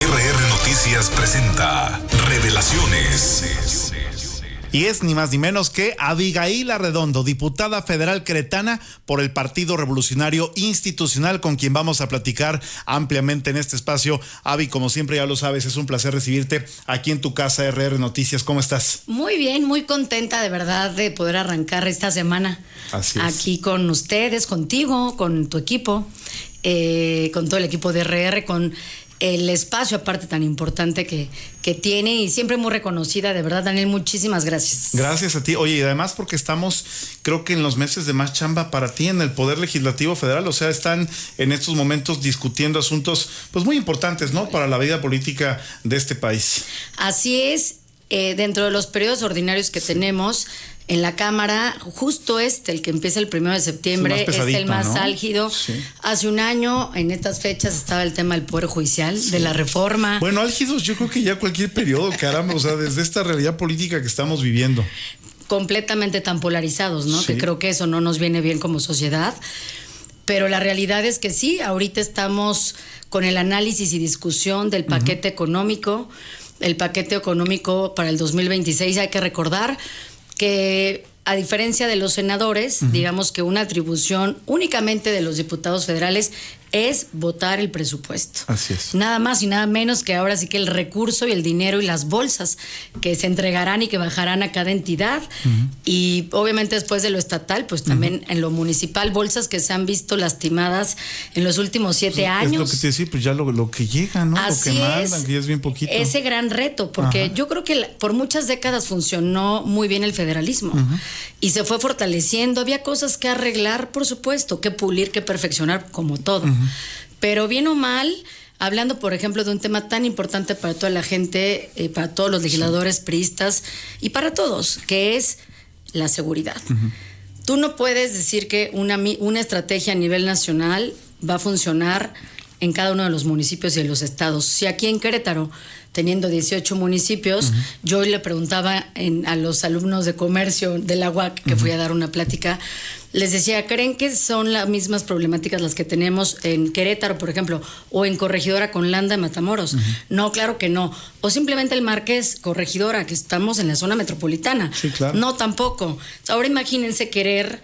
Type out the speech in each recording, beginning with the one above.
RR Noticias presenta Revelaciones. Y es ni más ni menos que Abigail Arredondo, diputada federal queretana por el Partido Revolucionario Institucional, con quien vamos a platicar ampliamente en este espacio. Abby, como siempre ya lo sabes, es un placer recibirte aquí en tu casa, RR Noticias. ¿Cómo estás? Muy bien, muy contenta de verdad de poder arrancar esta semana. Así es. Aquí con ustedes, contigo, con tu equipo, con todo el equipo de RR, con el espacio aparte tan importante que tiene y siempre muy reconocida. De verdad, Daniel, muchísimas gracias. Gracias a ti. Oye, y además porque estamos, creo que en los meses de más chamba para ti en el Poder Legislativo Federal, o sea, están en estos momentos discutiendo asuntos pues muy importantes, ¿no? Para la vida política de este país. Así es, dentro de los periodos ordinarios que tenemos en la Cámara, justo el que empieza el 1 de septiembre, es el más ¿no? álgido. Sí. Hace un año, en estas fechas, estaba el tema del Poder Judicial, sí, de la reforma. Bueno, álgidos yo creo que ya cualquier periodo, caramba, o sea, desde esta realidad política que estamos viviendo. Completamente tan polarizados, ¿no? Sí. Que creo que eso no nos viene bien como sociedad. Pero la realidad es que sí, ahorita estamos con el análisis y discusión del paquete económico. El paquete económico para el 2026, hay que recordar que a diferencia de los senadores, digamos que una atribución únicamente de los diputados federales es votar el presupuesto. Así es. Nada más y nada menos que ahora sí que el recurso y el dinero y las bolsas que se entregarán y que bajarán a cada entidad. Y obviamente después de lo estatal, pues también en lo municipal, bolsas que se han visto lastimadas en los últimos 7 años. Es lo que te decía, pues ya lo que llega, ¿no? Así lo que mandan, que ya es bien poquito. Ese gran reto, porque yo creo que por muchas décadas funcionó muy bien el federalismo y se fue fortaleciendo. Había cosas que arreglar, por supuesto, que pulir, que perfeccionar, como todo. Pero bien o mal, hablando por ejemplo de un tema tan importante para toda la gente, para todos los legisladores priistas y para todos, que es la seguridad. Tú no puedes decir que una estrategia a nivel nacional va a funcionar en cada uno de los municipios y de los estados. Si aquí en Querétaro, teniendo 18 municipios, yo hoy le preguntaba a los alumnos de comercio de la UAC, que fui a dar una plática, les decía, ¿creen que son las mismas problemáticas las que tenemos en Querétaro, por ejemplo, o en Corregidora con Landa de Matamoros? No, claro que no. O simplemente el Marqués, Corregidora, que estamos en la zona metropolitana. Sí, claro. No, tampoco. Ahora imagínense creer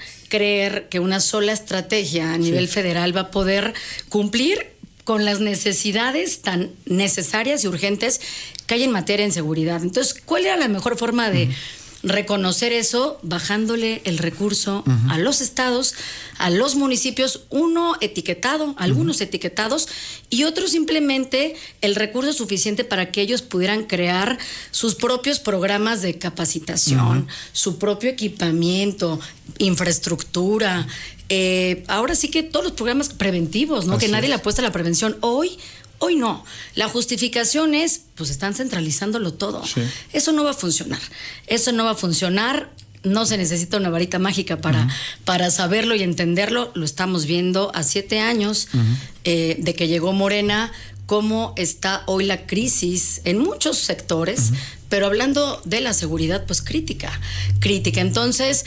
que una sola estrategia a nivel federal va a poder cumplir con las necesidades tan necesarias y urgentes que hay en materia de seguridad. Entonces, ¿cuál era la mejor forma de reconocer eso? Bajándole el recurso a los estados, a los municipios, algunos etiquetados, y otros simplemente el recurso suficiente para que ellos pudieran crear sus propios programas de capacitación, su propio equipamiento, infraestructura. Ahora sí que todos los programas preventivos, ¿no? Que nadie le apuesta a la prevención. Hoy no. La justificación es, pues están centralizándolo todo. Sí. Eso no va a funcionar. No se necesita una varita mágica para saberlo y entenderlo. Lo estamos viendo a 7 años de que llegó Morena, cómo está hoy la crisis en muchos sectores, pero hablando de la seguridad, pues crítica. Entonces,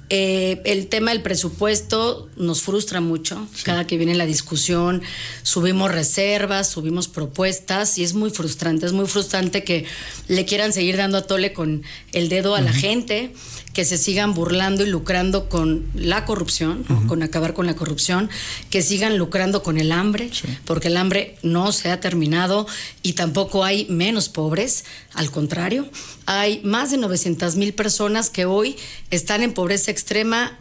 el tema del presupuesto nos frustra mucho. Cada que viene la discusión subimos reservas, subimos propuestas y es muy frustrante que le quieran seguir dando a tole con el dedo a la gente, que se sigan burlando y lucrando con la corrupción, ¿no? Con acabar con la corrupción, que sigan lucrando con el hambre, porque el hambre no se ha terminado y tampoco hay menos pobres, al contrario, hay más de 900,000 personas que hoy están en pobreza extrema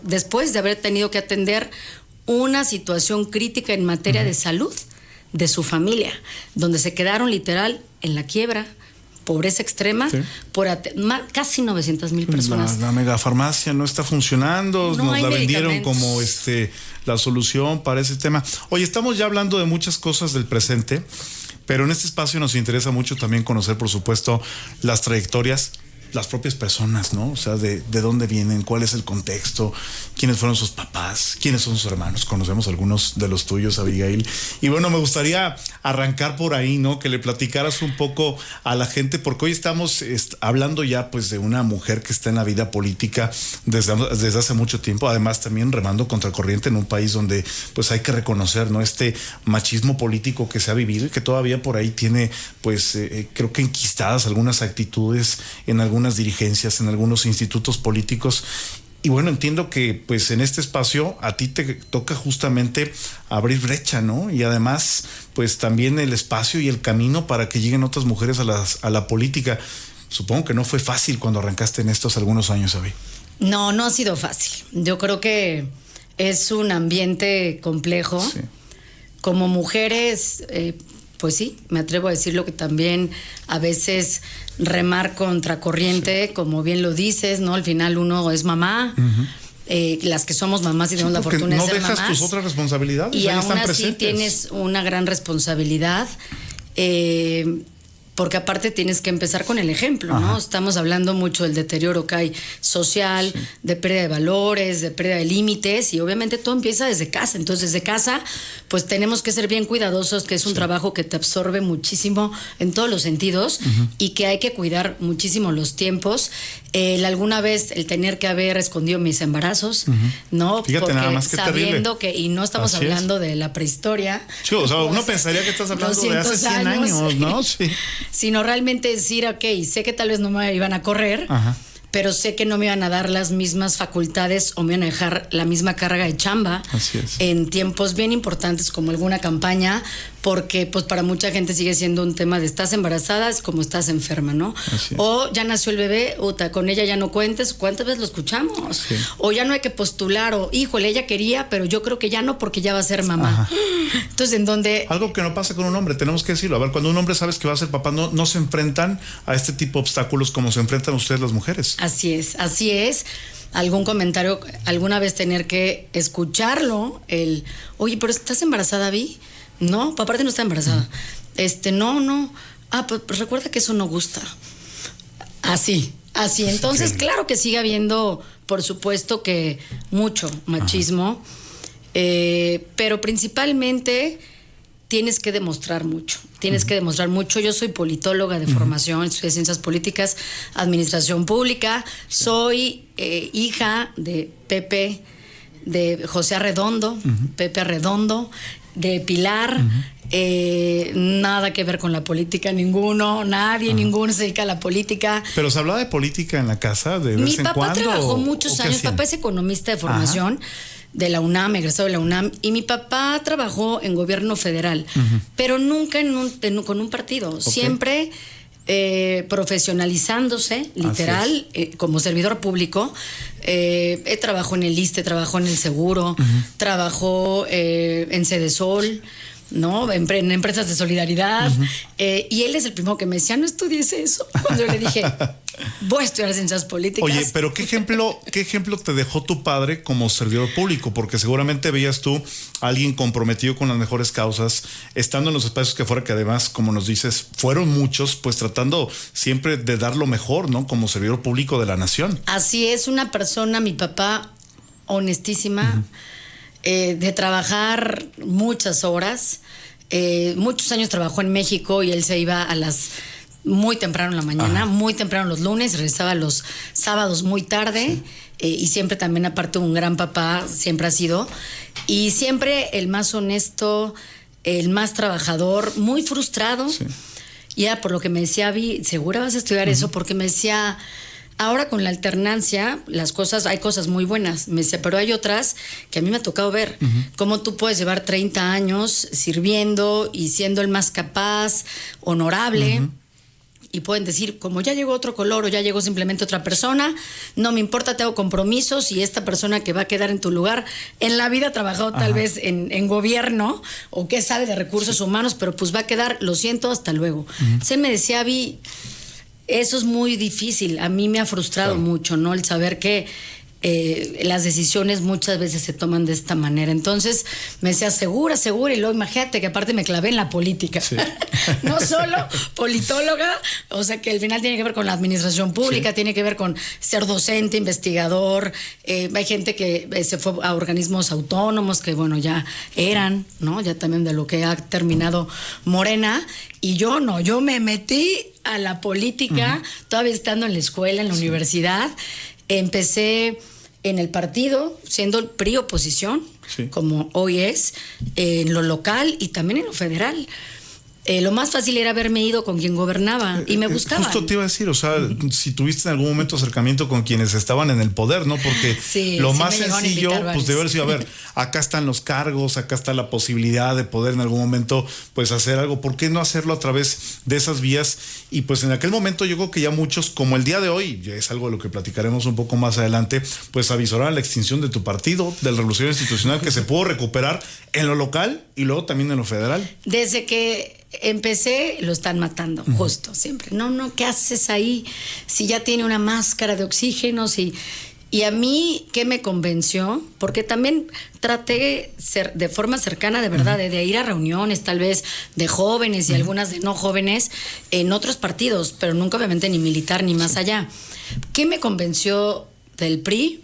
después de haber tenido que atender una situación crítica en materia de salud de su familia, donde se quedaron literal en la quiebra, pobreza extrema, por casi 900,000 personas. La megafarmacia no está funcionando, nos la vendieron como la solución para ese tema. Oye, estamos ya hablando de muchas cosas del presente, pero en este espacio nos interesa mucho también conocer, por supuesto, las trayectorias las propias personas, ¿no? O sea, de dónde vienen, cuál es el contexto, quiénes fueron sus papás, quiénes son sus hermanos. Conocemos algunos de los tuyos, Abigail. Y bueno, me gustaría arrancar por ahí, ¿no? Que le platicaras un poco a la gente, porque hoy estamos hablando ya pues de una mujer que está en la vida política desde hace mucho tiempo, además también remando contracorriente en un país donde pues hay que reconocer, ¿no? Este machismo político que se ha vivido y que todavía por ahí tiene pues creo que enquistadas algunas actitudes en algunas dirigencias, en algunos institutos políticos. Y bueno, entiendo que pues en este espacio a ti te toca justamente abrir brecha, ¿no? Y además pues también el espacio y el camino para que lleguen otras mujeres a la política. Supongo que no fue fácil cuando arrancaste en estos algunos años, Abby. No ha sido fácil. Yo creo que es un ambiente complejo. Sí. Como mujeres, pues sí, me atrevo a decirlo que también a veces remar contracorriente, sí. Como bien lo dices, ¿no? Al final uno es mamá. Las que somos mamás y tenemos la fortuna de ser mamás. No dejas tus otras responsabilidades. Y ahí aún están así presentes. Tienes una gran responsabilidad. Porque aparte tienes que empezar con el ejemplo, ¿no? Estamos hablando mucho del deterioro que hay social, sí. De pérdida de valores, de pérdida de límites, y obviamente todo empieza desde casa. Entonces, desde casa, pues tenemos que ser bien cuidadosos, que es un trabajo que te absorbe muchísimo en todos los sentidos y que hay que cuidar muchísimo los tiempos. Alguna vez el tener que haber escondido mis embarazos, ¿no? Fíjate, porque nada más que sabiendo terrible. Que, y no estamos así hablando de la prehistoria. Sí, o sea, uno pensaría que estás hablando de hace 100 años, ¿no? Sí. Sino realmente decir, ok, sé que tal vez no me iban a correr, pero sé que no me iban a dar las mismas facultades o me iban a dejar la misma carga de chamba en tiempos bien importantes como alguna campaña, porque pues para mucha gente sigue siendo un tema de estás embarazada, es como estás enferma, ¿no? O ya nació el bebé, con ella ya no cuentes, ¿cuántas veces lo escuchamos? Sí. O ya no hay que postular, o híjole, ella quería, pero yo creo que ya no porque ya va a ser mamá. Entonces, ¿en dónde? Algo que no pasa con un hombre, tenemos que decirlo. A ver, cuando un hombre sabes que va a ser papá, no se enfrentan a este tipo de obstáculos como se enfrentan ustedes las mujeres. Así es. Algún comentario, alguna vez tener que escucharlo, oye, pero ¿estás embarazada, Vi? No, aparte no está embarazada. No. Ah, pues recuerda que eso no gusta. Así. Entonces, claro que sigue habiendo, por supuesto que mucho machismo, pero principalmente tienes que demostrar mucho. Yo soy politóloga de formación, estudié ciencias políticas, administración pública, soy hija de Pepe, de José Arredondo, Pepe Arredondo, de Pilar, nada que ver con la política, ninguno se dedica a la política. Pero se hablaba de política en la casa de vez en cuando. Mi papá trabajó muchos años, papá es economista de formación, de la UNAM, egresado de la UNAM, y mi papá trabajó en gobierno federal, pero nunca con un partido, siempre profesionalizándose, literal, como servidor público. Trabajó en el ISSSTE, trabajó en el Seguro, trabajó en Cedesol, ¿no? En empresas de solidaridad. Y él es el primero que me decía, no estudies eso. Cuando yo le dije, voy a estudiar ciencias políticas. Oye, pero ¿qué ejemplo te dejó tu padre como servidor público? Porque seguramente veías tú a alguien comprometido con las mejores causas, estando en los espacios que fuera, que además, como nos dices, fueron muchos, pues tratando siempre de dar lo mejor, ¿no? Como servidor público de la nación. Así es, una persona, mi papá, honestísima, de trabajar muchas horas, muchos años trabajó en México y él se iba muy temprano en la mañana, muy temprano los lunes, regresaba los sábados muy tarde, y siempre también, aparte, un gran papá, siempre ha sido, y siempre el más honesto, el más trabajador, muy frustrado. Y era por lo que me decía, Vi, ¿segura vas a estudiar eso? Porque me decía, ahora con la alternancia, hay cosas muy buenas. Me decía, pero hay otras que a mí me ha tocado ver. Cómo tú puedes llevar 30 años sirviendo y siendo el más capaz, honorable. Y pueden decir, como ya llegó otro color o ya llegó simplemente otra persona, no me importa, te hago compromisos, y esta persona que va a quedar en tu lugar en la vida ha trabajado tal vez en gobierno o que sabe de recursos humanos, pero pues va a quedar, lo siento, hasta luego. Se me decía, Vi, eso es muy difícil. A mí me ha frustrado mucho, ¿no? El saber que las decisiones muchas veces se toman de esta manera. Entonces me decía, segura, y luego imagínate que aparte me clavé en la política. Sí. No solo politóloga, o sea que al final tiene que ver con la administración pública, sí. Tiene que ver con ser docente, investigador. Hay gente que se fue a organismos autónomos que bueno, ya eran, ¿no? Ya también de lo que ha terminado Morena. Y yo no, yo me metí a la política, todavía estando en la escuela, en la universidad. Empecé en el partido, siendo el PRI oposición, como hoy es, en lo local y también en lo federal. Lo más fácil era haberme ido con quien gobernaba y me buscaban. Justo te iba a decir, o sea, si tuviste en algún momento acercamiento con quienes estaban en el poder, ¿no? Porque lo más sencillo, pues debe haber sido, a ver, acá están los cargos, acá está la posibilidad de poder en algún momento, pues hacer algo. ¿Por qué no hacerlo a través de esas vías? Y pues en aquel momento yo creo que ya muchos, como el día de hoy, ya es algo de lo que platicaremos un poco más adelante, pues avisoraron la extinción de tu partido, del Revolucionario Institucional, que se pudo recuperar en lo local y luego también en lo federal. Desde que empecé, lo están matando, justo, siempre. No, ¿qué haces ahí? Si ya tiene una máscara de oxígeno, y a mí, ¿qué me convenció? Porque también traté de forma cercana, de verdad, de ir a reuniones, tal vez, de jóvenes y algunas de no jóvenes, en otros partidos, pero nunca obviamente ni militar ni más allá. ¿Qué me convenció del PRI?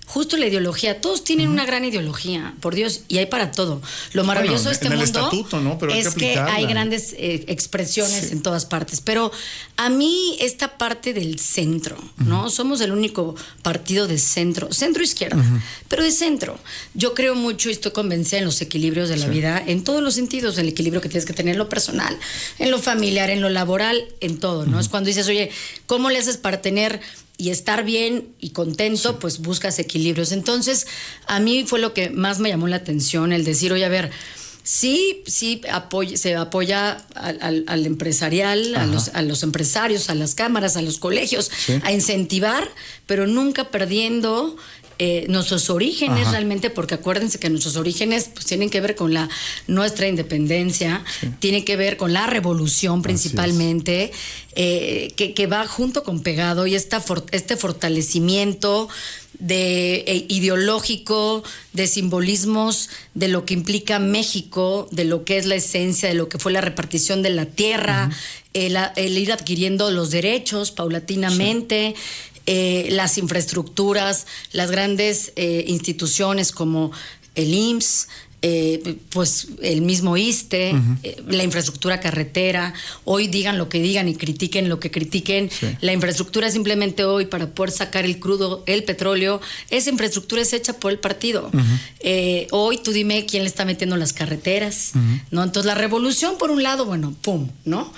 Justo la ideología. Todos tienen una gran ideología, por Dios, y hay para todo. Lo maravilloso de este mundo estatuto, ¿no? Pero es que hay grandes expresiones en todas partes. Pero a mí esta parte del centro, ¿no? Somos el único partido de centro izquierda, pero de centro. Yo creo mucho y estoy convencida en los equilibrios de la vida, en todos los sentidos, el equilibrio que tienes que tener en lo personal, en lo familiar, en lo laboral, en todo, ¿no? Es cuando dices, oye, ¿cómo le haces para tener y estar bien y contento? Pues buscas equilibrios. Entonces, a mí fue lo que más me llamó la atención, el decir, oye, a ver, sí se apoya al empresarial, a los empresarios, a las cámaras, a los colegios, a incentivar, pero nunca perdiendo nuestros orígenes realmente, porque acuérdense que nuestros orígenes pues tienen que ver con nuestra independencia, tienen que ver con la revolución principalmente, que va junto con pegado, y este fortalecimiento ideológico, de simbolismos, de lo que implica México, de lo que es la esencia, de lo que fue la repartición de la tierra, el ir adquiriendo los derechos paulatinamente, las infraestructuras, las grandes instituciones como el IMSS, pues el mismo ISSSTE, la infraestructura carretera. Hoy digan lo que digan y critiquen lo que critiquen, la infraestructura simplemente hoy para poder sacar el crudo, el petróleo, esa infraestructura es hecha por el partido. Hoy tú dime quién le está metiendo las carreteras, ¿no? Entonces la revolución por un lado, bueno, pum, ¿no?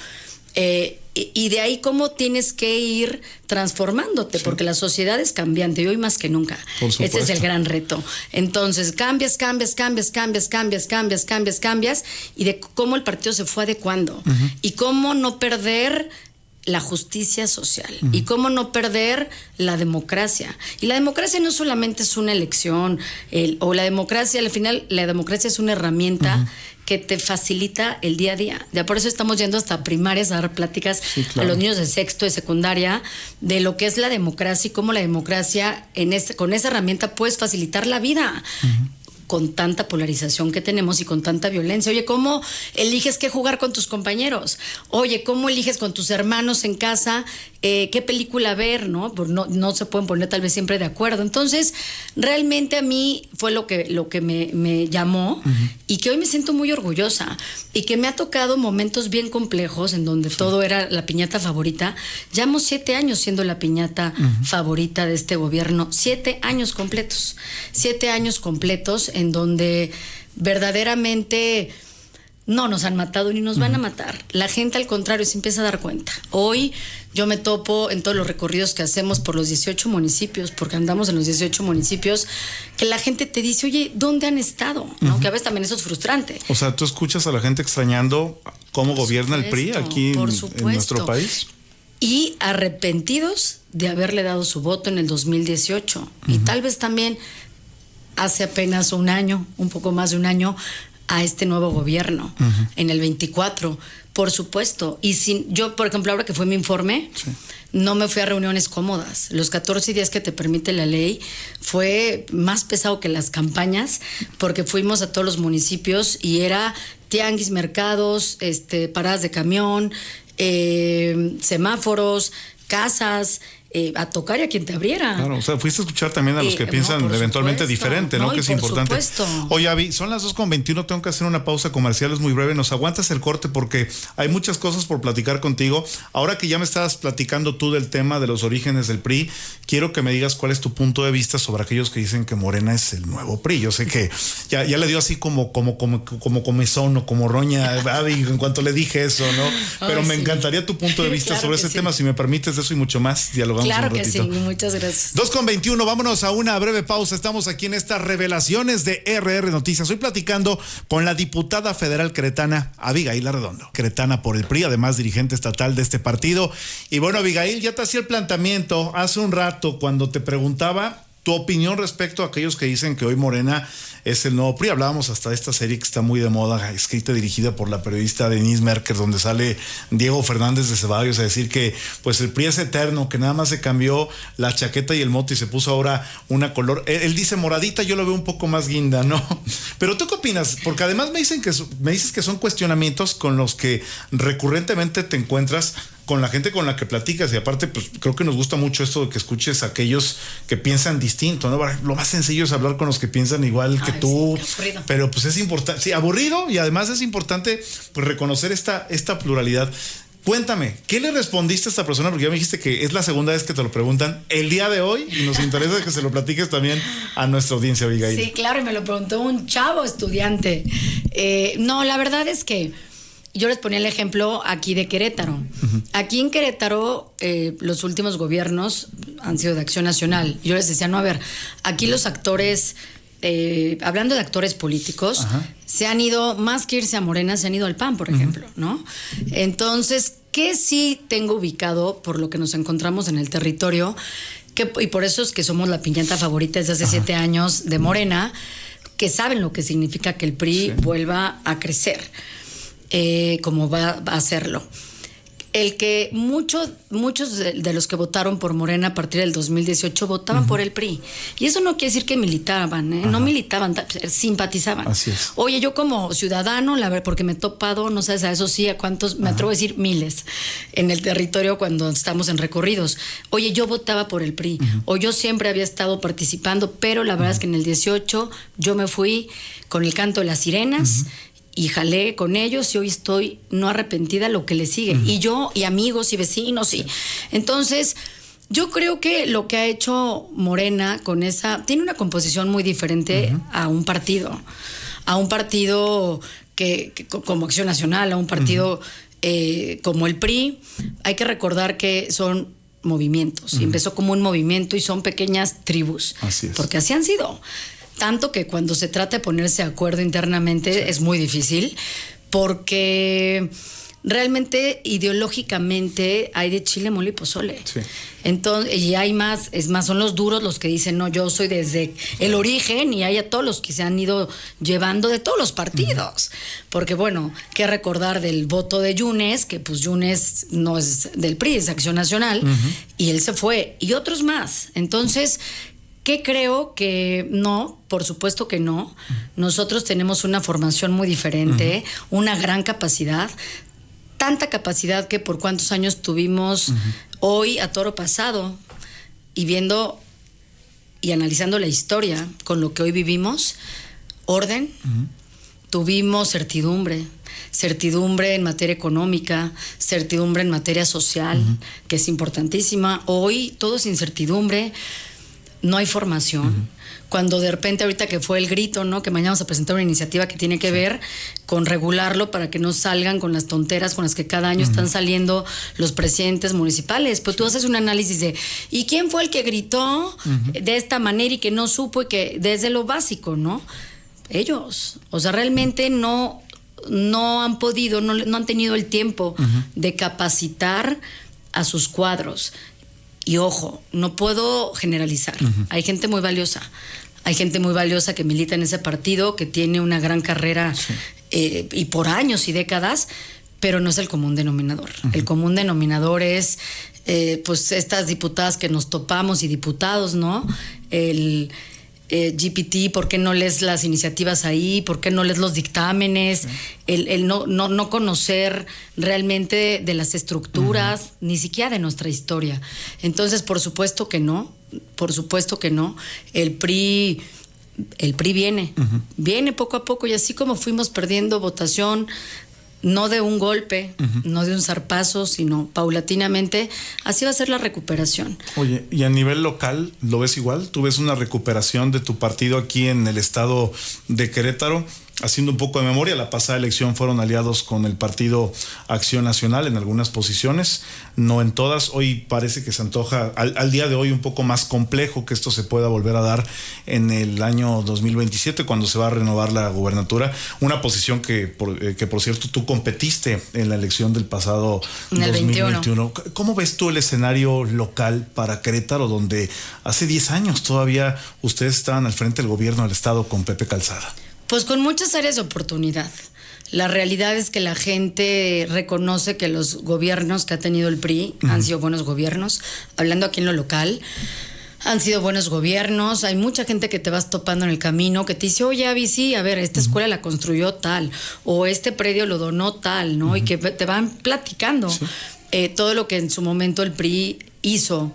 Y de ahí cómo tienes que ir transformándote, porque la sociedad es cambiante y hoy más que nunca. Ese es el gran reto. Entonces, cambias, y de cómo el partido se fue adecuando y cómo no perder la justicia social y cómo no perder la democracia. Y la democracia no solamente es una elección, o la democracia, al final, la democracia es una herramienta que te facilita el día a día. Ya por eso estamos yendo hasta primarias a dar pláticas a los niños de sexto, de secundaria, de lo que es la democracia y cómo la democracia con esa herramienta puedes facilitar la vida. Con tanta polarización que tenemos y con tanta violencia. Oye, ¿cómo eliges qué jugar con tus compañeros? Oye, ¿cómo eliges con tus hermanos en casa qué película ver? ¿No? No se pueden poner tal vez siempre de acuerdo. Entonces, realmente a mí fue lo que me llamó y que hoy me siento muy orgullosa y que me ha tocado momentos bien complejos en donde todo era la piñata favorita. Llevamos 7 años siendo la piñata favorita de este gobierno. 7 años completos. 7 años completos en donde verdaderamente no nos han matado ni nos van a matar. La gente, al contrario, se empieza a dar cuenta. Hoy yo me topo en todos los recorridos que hacemos por los 18 municipios, porque andamos en los 18 municipios, que la gente te dice, oye, ¿dónde han estado? ¿No? Que a veces también eso es frustrante. O sea, ¿tú escuchas a la gente extrañando cómo gobierna el PRI aquí en nuestro país? Y arrepentidos de haberle dado su voto en el 2018. Y tal vez también hace apenas un año, un poco más de un año, a este nuevo gobierno en el 24, Por supuesto. Y yo, por ejemplo, ahora que fue mi informe, no me fui a reuniones cómodas. Los 14 días que te permite la ley fue más pesado que las campañas, porque fuimos a todos los municipios y era tianguis, mercados, paradas de camión, semáforos, casas, a tocar y a quien te abriera. Claro, o sea, fuiste a escuchar también a los que piensan eventualmente diferente, ¿no? Que es importante. Oye, Avi, son las 2:21, tengo que hacer una pausa comercial, es muy breve. ¿Nos aguantas el corte? Porque hay muchas cosas por platicar contigo. Ahora que ya me estabas platicando tú del tema de los orígenes del PRI, quiero que me digas cuál es tu punto de vista sobre aquellos que dicen que Morena es el nuevo PRI. Yo sé que ya le dio así como comezón o como roña a Avi en cuanto le dije eso, ¿no? Pero me encantaría tu punto de vista claro sobre ese tema, si me permites, de eso y mucho más, dialogamos. Claro que sí, muchas gracias. 2:21, vámonos a una breve pausa. Estamos aquí en estas revelaciones de RR Noticias. Estoy platicando con la diputada federal queretana Abigail Arredondo, queretana por el PRI, además dirigente estatal de este partido. Y bueno, Abigail, ya te hacía el planteamiento hace un rato cuando te preguntaba tu opinión respecto a aquellos que dicen que hoy Morena es el nuevo PRI. Hablábamos hasta de esta serie que está muy de moda, escrita y dirigida por la periodista Denise Merker, donde sale Diego Fernández de Ceballos a decir que pues el PRI es eterno, que nada más se cambió la chaqueta y el mote y se puso ahora una color. Él dice moradita, yo lo veo un poco más guinda, ¿no? Pero ¿tú qué opinas? Porque además me dices que son cuestionamientos con los que recurrentemente te encuentras con la gente con la que platicas, y aparte pues creo que nos gusta mucho esto de que escuches a aquellos que piensan distinto, ¿no? Lo más sencillo es hablar con los que piensan igual que tú, sí, pero pues es importante, sí, aburrido, y además es importante pues reconocer esta pluralidad. Cuéntame, ¿qué le respondiste a esta persona? Porque ya me dijiste que es la segunda vez que te lo preguntan el día de hoy y nos interesa que se lo platiques también a nuestra audiencia, Abigail. Sí, claro, y me lo preguntó un chavo estudiante. No, la verdad es que yo les ponía el ejemplo aquí de Querétaro. Uh-huh. Aquí en Querétaro, los últimos gobiernos han sido de Acción Nacional. Yo les decía, no, a ver, aquí los actores, hablando de actores políticos, uh-huh, se han ido, más que irse a Morena, se han ido al PAN, por ejemplo, uh-huh, ¿no? Entonces, ¿qué sí tengo ubicado por lo que nos encontramos en el territorio? Y por eso es que somos la piñata favorita desde hace 7 años de Morena, que saben lo que significa que el PRI vuelva a crecer. Como va a hacerlo. El que muchos de los que votaron por Morena a partir del 2018 votaban por el PRI. Y eso no quiere decir que militaban, no militaban, simpatizaban. Así es. Oye, yo como ciudadano, porque me he topado, no sabes, a eso sí, a cuántos, me atrevo a decir miles, en el territorio cuando estamos en recorridos. Oye, yo votaba por el PRI, o yo siempre había estado participando, pero la verdad es que en el 18 yo me fui con el canto de las sirenas, y jalé con ellos, y hoy estoy no arrepentida lo que le sigue. Y yo, y amigos y vecinos, y entonces yo creo que lo que ha hecho Morena con tiene una composición muy diferente a un partido que como Acción Nacional, a un partido como el PRI. Hay que recordar que son movimientos. Empezó como un movimiento y son pequeñas tribus. Así es. Porque así han sido. Tanto que cuando se trata de ponerse de acuerdo internamente es muy difícil, porque realmente ideológicamente hay de chile, mole y pozole. Sí. Entonces, y hay más, son los duros los que dicen, no, yo soy desde el origen, y hay a todos los que se han ido llevando de todos los partidos. Porque bueno, que recordar del voto de Yunes, que pues Yunes no es del PRI, es Acción Nacional, y él se fue, y otros más. Entonces, ¿qué creo? Que no, por supuesto que no. Nosotros tenemos una formación muy diferente, una gran capacidad, tanta capacidad que por cuántos años tuvimos hoy a toro pasado, y viendo y analizando la historia con lo que hoy vivimos, orden, tuvimos certidumbre en materia económica, certidumbre en materia social, que es importantísima. Hoy todo es incertidumbre. No hay formación. Cuando de repente ahorita que fue el grito, ¿no? Que mañana vamos a presentar una iniciativa que tiene que ver con regularlo para que no salgan con las tonteras con las que cada año están saliendo los presidentes municipales. Pues tú haces un análisis de ¿y quién fue el que gritó de esta manera y que no supo, y que desde lo básico, ¿no? Ellos. O sea, realmente no han podido, no han tenido el tiempo de capacitar a sus cuadros. Y ojo, no puedo generalizar. Hay gente muy valiosa. Hay gente muy valiosa que milita en ese partido, que tiene una gran carrera y por años y décadas, pero no es el común denominador. El común denominador es pues estas diputadas que nos topamos y diputados, ¿no? El GPT, ¿por qué no lees las iniciativas ahí? ¿Por qué no lees los dictámenes? El no conocer realmente de las estructuras, ni siquiera de nuestra historia. Entonces, por supuesto que no. El PRI viene poco a poco, y así como fuimos perdiendo votación, no de un golpe, no de un zarpazo, sino paulatinamente, así va a ser la recuperación. Oye, ¿y a nivel local lo ves igual? ¿Tú ves una recuperación de tu partido aquí en el estado de Querétaro? Haciendo un poco de memoria, la pasada elección fueron aliados con el Partido Acción Nacional en algunas posiciones, no en todas. Hoy parece que se antoja, al día de hoy, un poco más complejo que esto se pueda volver a dar en el año 2027, cuando se va a renovar la gubernatura. Una posición que por cierto, tú competiste en la elección del pasado en 2021. 21. ¿Cómo ves tú el escenario local para Querétaro, donde hace 10 años todavía ustedes estaban al frente del gobierno del estado con Pepe Calzada? Pues con muchas áreas de oportunidad. La realidad es que la gente reconoce que los gobiernos que ha tenido el PRI han sido buenos gobiernos. Hablando aquí en lo local, han sido buenos gobiernos. Hay mucha gente que te vas topando en el camino, que te dice, oye, Avi, sí, a ver, esta escuela la construyó tal, o este predio lo donó tal, ¿no? Y que te van platicando todo lo que en su momento el PRI hizo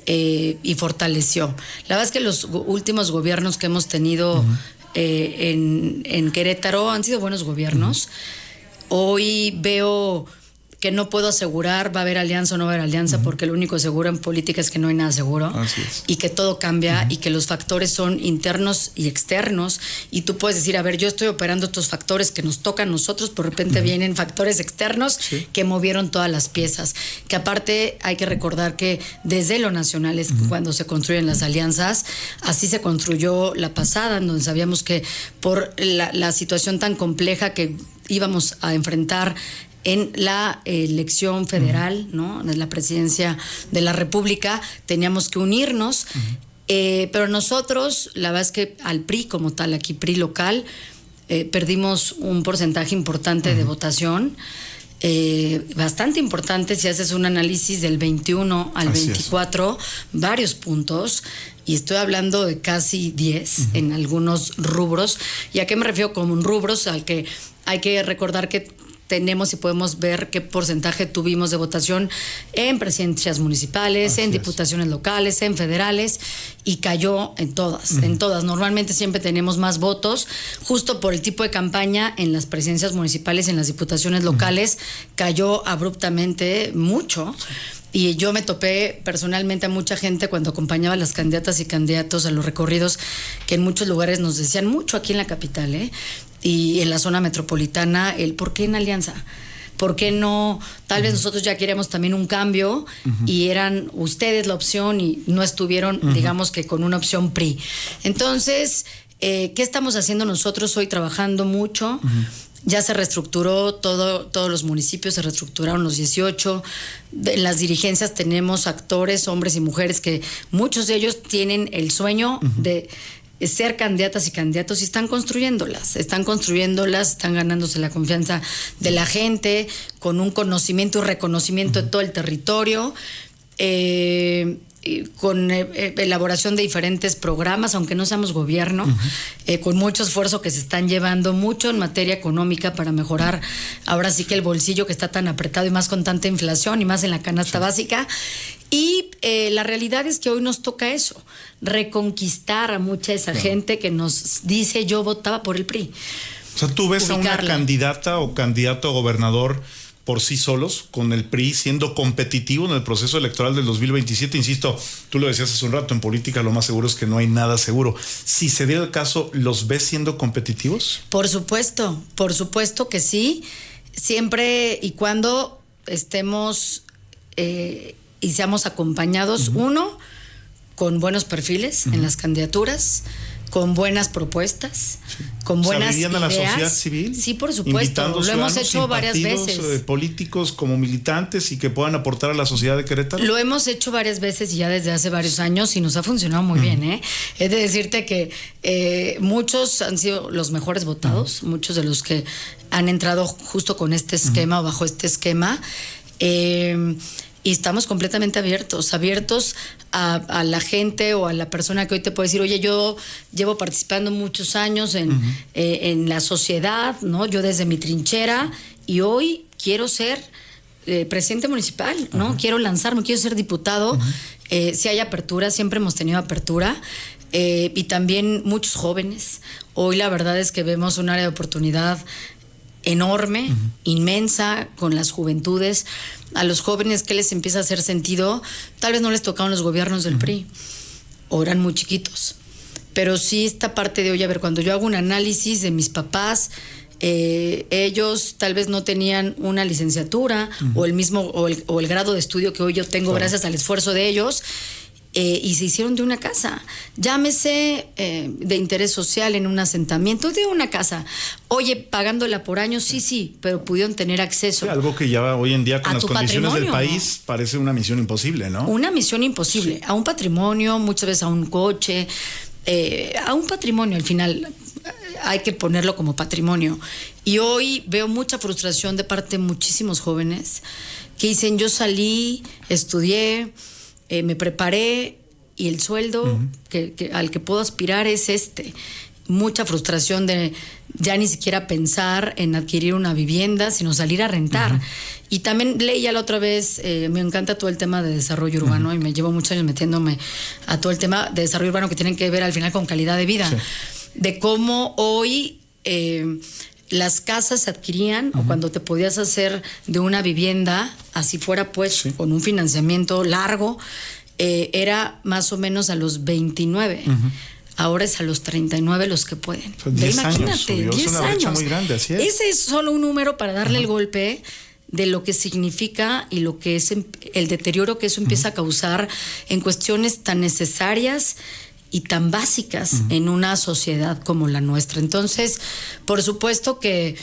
y fortaleció. La verdad es que los últimos gobiernos que hemos tenido en Querétaro han sido buenos gobiernos. Hoy veo que no puedo asegurar va a haber alianza o no va a haber alianza, porque lo único seguro en política es que no hay nada seguro. Así es. Y que todo cambia y que los factores son internos y externos, y tú puedes decir, a ver, yo estoy operando estos factores que nos tocan a nosotros, por repente vienen factores externos que movieron todas las piezas, que aparte hay que recordar que desde lo nacional es cuando se construyen las alianzas. Así se construyó la pasada, en donde sabíamos que por la situación tan compleja que íbamos a enfrentar en la elección federal, ¿no?, de la presidencia de la República, teníamos que unirnos, pero nosotros, la verdad es que al PRI como tal, aquí PRI local, perdimos un porcentaje importante de votación, bastante importante si haces un análisis del 21 al 24, varios puntos, y estoy hablando de casi 10 en algunos rubros. ¿Y a qué me refiero con rubros? Al que hay que recordar que tenemos y podemos ver qué porcentaje tuvimos de votación en presidencias municipales, en diputaciones locales, en federales, y cayó en todas, en todas. Normalmente siempre tenemos más votos, justo por el tipo de campaña en las presidencias municipales, en las diputaciones locales, cayó abruptamente mucho. Y yo me topé personalmente a mucha gente cuando acompañaba a las candidatas y candidatos a los recorridos, que en muchos lugares nos decían mucho aquí en la capital, y en la zona metropolitana, el ¿por qué en alianza? ¿Por qué no? Tal vez nosotros ya queremos también un cambio, y eran ustedes la opción y no estuvieron, digamos que con una opción PRI. Entonces, ¿qué estamos haciendo nosotros hoy? Trabajando mucho. Ya se reestructuró todos los municipios, se reestructuraron los 18. En las dirigencias tenemos actores, hombres y mujeres, que muchos de ellos tienen el sueño de ser candidatas y candidatos, y están construyéndolas, están ganándose la confianza de la gente, con un conocimiento y reconocimiento de todo el territorio, con elaboración de diferentes programas, aunque no seamos gobierno, con mucho esfuerzo que se están llevando, mucho en materia económica para mejorar ahora sí que el bolsillo, que está tan apretado, y más con tanta inflación y más en la canasta básica. Y la realidad es que hoy nos toca eso, reconquistar a mucha esa gente que nos dice, yo votaba por el PRI. O sea, ¿tú ves a una candidata o candidato a gobernador por sí solos, con el PRI siendo competitivo en el proceso electoral del 2027? Insisto, tú lo decías hace un rato, en política lo más seguro es que no hay nada seguro. Si se diera el caso, ¿los ves siendo competitivos? Por supuesto que sí, siempre y cuando estemos y seamos acompañados, uno, con buenos perfiles en las candidaturas, con bunas propuestas, con buenas ideas. ¿Se abrirían a la sociedad civil? Sí, por supuesto. Lo hemos hecho varias veces. Políticos como militantes y que puedan aportar a la sociedad de Querétaro. Lo hemos hecho varias veces y ya desde hace varios años y nos ha funcionado muy bien, ¿eh? Es de decirte que muchos han sido los mejores votados, muchos de los que han entrado justo con este esquema o bajo este esquema. Y estamos completamente abiertos a la gente o a la persona que hoy te puede decir, oye, yo llevo participando muchos años en la sociedad, ¿no? Yo desde mi trinchera y hoy quiero ser presidente municipal, ¿no? Quiero lanzarme, quiero ser diputado. Si hay apertura, siempre hemos tenido apertura. Y también muchos jóvenes. Hoy la verdad es que vemos un área de oportunidad enorme, inmensa, con las juventudes. A los jóvenes, ¿qué les empieza a hacer sentido? Tal vez no les tocaron los gobiernos del PRI, o eran muy chiquitos. Pero sí esta parte de, oye, a ver, cuando yo hago un análisis de mis papás, ellos tal vez no tenían una licenciatura o el grado de estudio que hoy yo tengo, claro, gracias al esfuerzo de ellos. Y se hicieron de una casa, llámese de interés social en un asentamiento, de una casa. Oye, pagándola por años, sí, pero pudieron tener acceso. Sí, algo que ya hoy en día con las condiciones del país parece una misión imposible, ¿no? Una misión imposible, sí. A un patrimonio, muchas veces a un coche, a un patrimonio al final. Hay que ponerlo como patrimonio. Y hoy veo mucha frustración de parte de muchísimos jóvenes que dicen, yo salí, estudié, me preparé y el sueldo al que puedo aspirar es este. Mucha frustración de ya ni siquiera pensar en adquirir una vivienda, sino salir a rentar. Y también leía la otra vez, me encanta todo el tema de desarrollo urbano y me llevo muchos años metiéndome a todo el tema de desarrollo urbano que tienen que ver al final con calidad de vida. Sí. De cómo hoy las casas se adquirían o cuando te podías hacer de una vivienda, así fuera pues con un financiamiento largo, era más o menos a los 29. Ahora es a los 39 los que pueden. 10 imagínate, años, 10 es una brecha años. Muy grande, así es. Ese es solo un número para darle el golpe de lo que significa y lo que es el deterioro que eso empieza a causar en cuestiones tan necesarias y tan básicas en una sociedad como la nuestra. Entonces, por supuesto que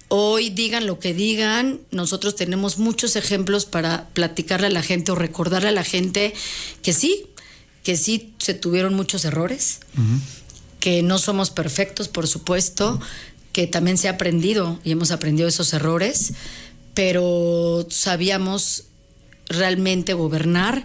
hoy digan lo que digan, nosotros tenemos muchos ejemplos para platicarle a la gente o recordarle a la gente que sí se tuvieron muchos errores, que no somos perfectos, por supuesto, que también se ha aprendido y hemos aprendido esos errores, pero sabíamos realmente gobernar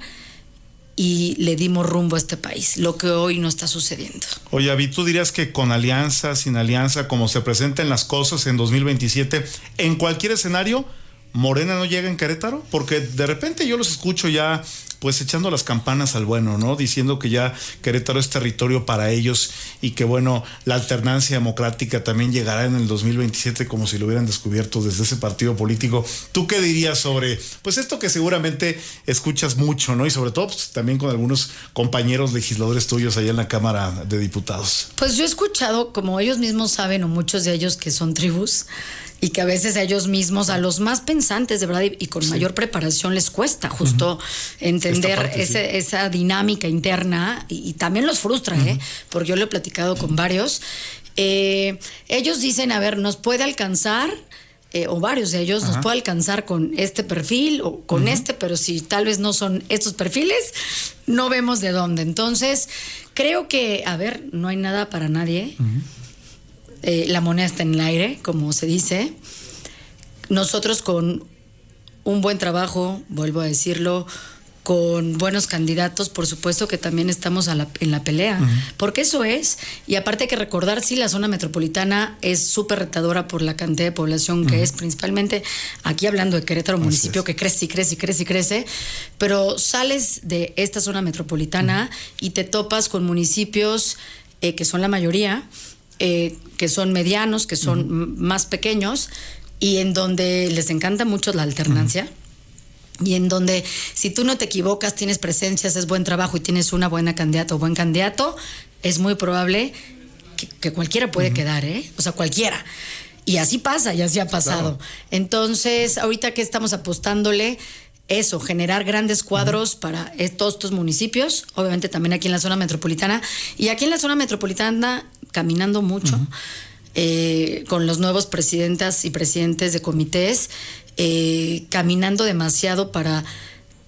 y le dimos rumbo a este país, lo que hoy no está sucediendo. Oye, Avi, ¿tú dirías que con alianza, sin alianza, como se presenten las cosas en 2027, en cualquier escenario, Morena no llega en Querétaro? Porque de repente yo los escucho ya pues echando las campanas al bueno, ¿no? Diciendo que ya Querétaro es territorio para ellos y que bueno, la alternancia democrática también llegará en el 2027 como si lo hubieran descubierto desde ese partido político. ¿Tú qué dirías sobre pues esto que seguramente escuchas mucho, ¿no? Y sobre todo pues, también con algunos compañeros legisladores tuyos allá en la Cámara de Diputados. Pues yo he escuchado, como ellos mismos saben, o muchos de ellos que son tribus, y que a veces a ellos mismos, a los más pensantes de verdad y con mayor preparación les cuesta justo entender parte, esa dinámica interna y también los frustra, porque yo lo he platicado con varios. Ellos dicen, a ver, nos puede alcanzar, o varios de ellos, nos puede alcanzar con este perfil o con pero si tal vez no son estos perfiles, no vemos de dónde. Entonces, creo que, a ver, no hay nada para nadie. La moneda está en el aire, como se dice. Nosotros con un buen trabajo, vuelvo a decirlo, con buenos candidatos, por supuesto que también estamos en la pelea, porque eso es, y aparte hay que recordar, sí, la zona metropolitana es súper retadora por la cantidad de población que es, principalmente aquí hablando de Querétaro, municipio que crece y crece y crece y crece, pero sales de esta zona metropolitana y te topas con municipios que son la mayoría, que son medianos, que son más pequeños y en donde les encanta mucho la alternancia y en donde si tú no te equivocas, tienes presencia, haces buen trabajo y tienes una buena candidata o buen candidato, es muy probable que cualquiera puede quedar, o sea, cualquiera. Y así pasa y así ha pasado. Claro. Entonces, ahorita que estamos apostándole, eso, generar grandes cuadros para todos estos municipios, obviamente también aquí en la zona metropolitana. Y aquí en la zona metropolitana, caminando mucho, con los nuevos presidentas y presidentes de comités, caminando demasiado para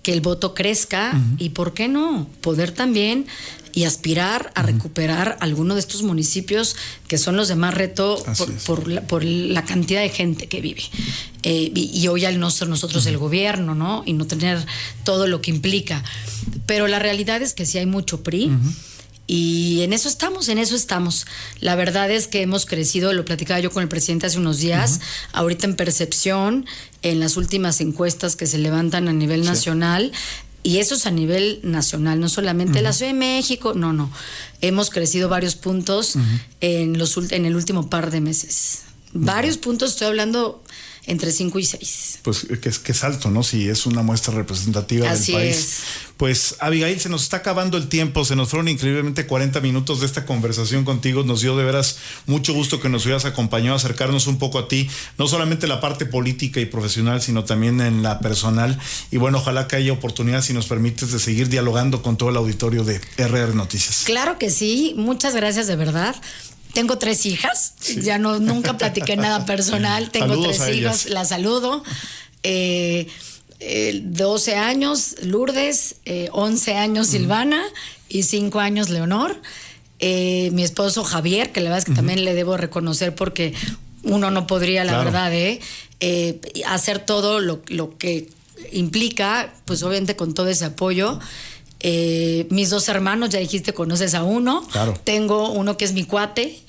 que el voto crezca y, ¿por qué no?, poder también y aspirar a recuperar alguno de estos municipios que son los de más reto por la cantidad de gente que vive. Y hoy al no ser nosotros el gobierno, ¿no? Y no tener todo lo que implica. Pero la realidad es que sí hay mucho PRI. Y en eso estamos. La verdad es que hemos crecido, lo platicaba yo con el presidente hace unos días, ahorita en percepción, en las últimas encuestas que se levantan a nivel nacional, y eso es a nivel nacional, no solamente la Ciudad de México, no. Hemos crecido varios puntos en el último par de meses. Varios puntos, estoy hablando entre 5 y 6. Pues que es alto, ¿no? Si es una muestra representativa Así del país. es. Pues, Abigail, se nos está acabando el tiempo, se nos fueron increíblemente 40 minutos de esta conversación contigo. Nos dio de veras mucho gusto que nos hubieras acompañado a acercarnos un poco a ti, no solamente la parte política y profesional, sino también en la personal. Y bueno, ojalá que haya oportunidad, si nos permites, de seguir dialogando con todo el auditorio de RR Noticias. Claro que sí, muchas gracias de verdad. Tengo 3 hijas, ya nunca platiqué nada personal, tengo Saludos 3 hijas, las saludo. 12 años Lourdes, 11 años Silvana y 5 años Leonor. Mi esposo Javier, que la verdad es que también le debo reconocer porque uno no podría, la verdad, hacer todo lo que implica, pues obviamente con todo ese apoyo. Mis 2 hermanos, ya dijiste, conoces a uno. Claro. Tengo uno que es mi cuate.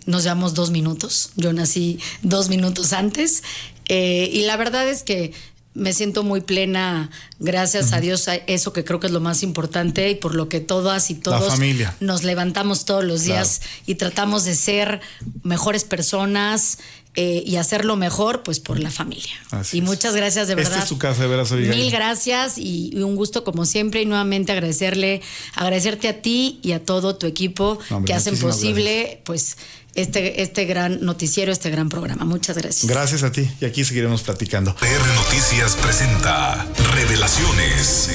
Nos llevamos 2 minutos. Yo nací 2 minutos antes. Y la verdad es que me siento muy plena, gracias a Dios, a eso que creo que es lo más importante y por lo que todas y todos nos levantamos todos los días y tratamos de ser mejores personas. Y hacerlo mejor, pues por la familia. Así y es. Muchas gracias, de verdad. Esta es tu casa, de veras, Abigail. Mil gracias y un gusto como siempre, y nuevamente agradecerte a ti y a todo tu equipo que hacen posible pues este gran noticiero, este gran programa. Muchas gracias. Gracias a ti y aquí seguiremos platicando. RR Noticias presenta Revelaciones.